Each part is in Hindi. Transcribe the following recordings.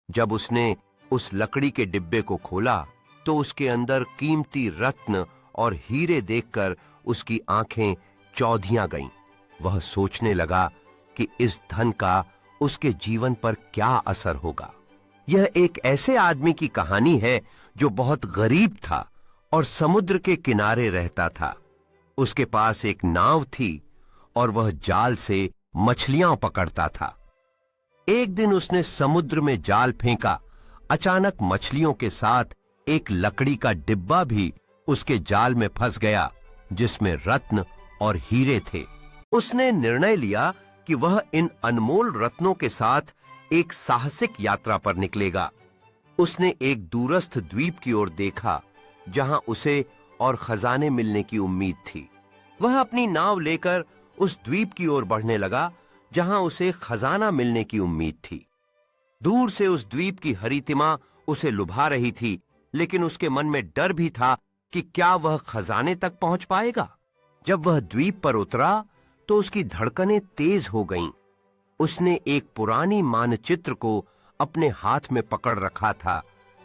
जब उसने उस लकड़ी के डिब्बे को खोला तो उसके अंदर कीमती रत्न और हीरे देखकर उसकी आंखें चौधियां गईं। वह सोचने लगा कि इस धन का उसके जीवन पर क्या असर होगा। यह एक ऐसे आदमी की कहानी है जो बहुत गरीब था और समुद्र के किनारे रहता था। उसके पास एक नाव थी और वह जाल से मछलियां पकड़ता था। एक दिन उसने समुद्र में जाल फेंका। अचानक मछलियों के साथ एक लकड़ी का डिब्बा भी उसके जाल में फंस गया जिसमें रत्न और हीरे थे। उसने निर्णय लिया कि वह इन अनमोल रत्नों के साथ एक साहसिक यात्रा पर निकलेगा। उसने एक दूरस्थ द्वीप की ओर देखा जहां उसे और खजाने मिलने की उम्मीद थी। वह अपनी नाव लेकर उस द्वीप की ओर बढ़ने लगा जहां उसे खजाना मिलने की उम्मीद थी। दूर से उस द्वीप की हरितिमा उसे लुभा रही थी, लेकिन उसके मन में डर भी था कि क्या वह खजाने तक पहुंच पाएगा। जब वह द्वीप पर उतरा तो उसकी धड़कनें तेज हो गईं। उसने एक पुरानी मानचित्र को अपने हाथ में पकड़ रखा था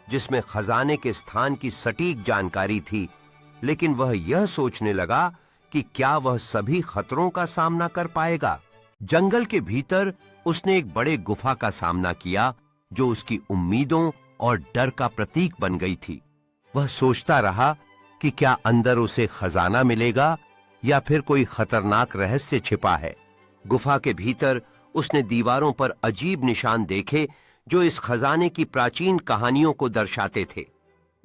जिसमें खजाने के स्थान की सटीक जानकारी थी, लेकिन वह यह सोचने लगा कि क्या वह सभी खतरों का सामना कर पाएगा। जंगल के भीतर उसने एक बड़े गुफा का सामना किया जो उसकी उम्मीदों और डर का प्रतीक बन गई थी। वह सोचता रहा कि क्या अंदर उसे खजाना मिलेगा या फिर कोई खतरनाक रहस्य छिपा है। गुफा के भीतर उसने दीवारों पर अजीब निशान देखे जो इस खजाने की प्राचीन कहानियों को दर्शाते थे।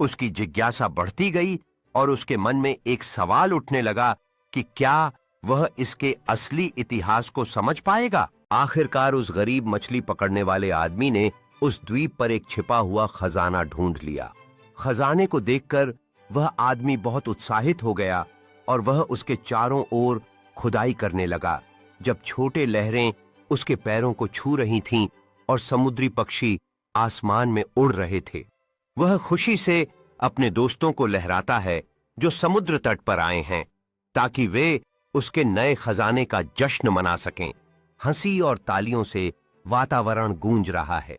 उसकी जिज्ञासा बढ़ती गई और उसके मन में एक सवाल उठने लगा कि क्या वह इसके असली इतिहास को समझ पाएगा। आखिरकार उस गरीब मछली पकड़ने वाले आदमी ने उस द्वीप पर एक छिपा हुआ खजाना ढूंढ लिया। खजाने को देखकर वह आदमी बहुत उत्साहित हो गया और वह उसके चारों ओर खुदाई करने लगा। जब छोटे लहरें उसके पैरों को छू रही थीं और समुद्री पक्षी आसमान में उड़ रहे थे, वह खुशी से अपने दोस्तों को लहराता है जो समुद्र तट पर आए हैं ताकि वे उसके नए खजाने का जश्न मना सकें। हंसी और तालियों से वातावरण गूंज रहा है।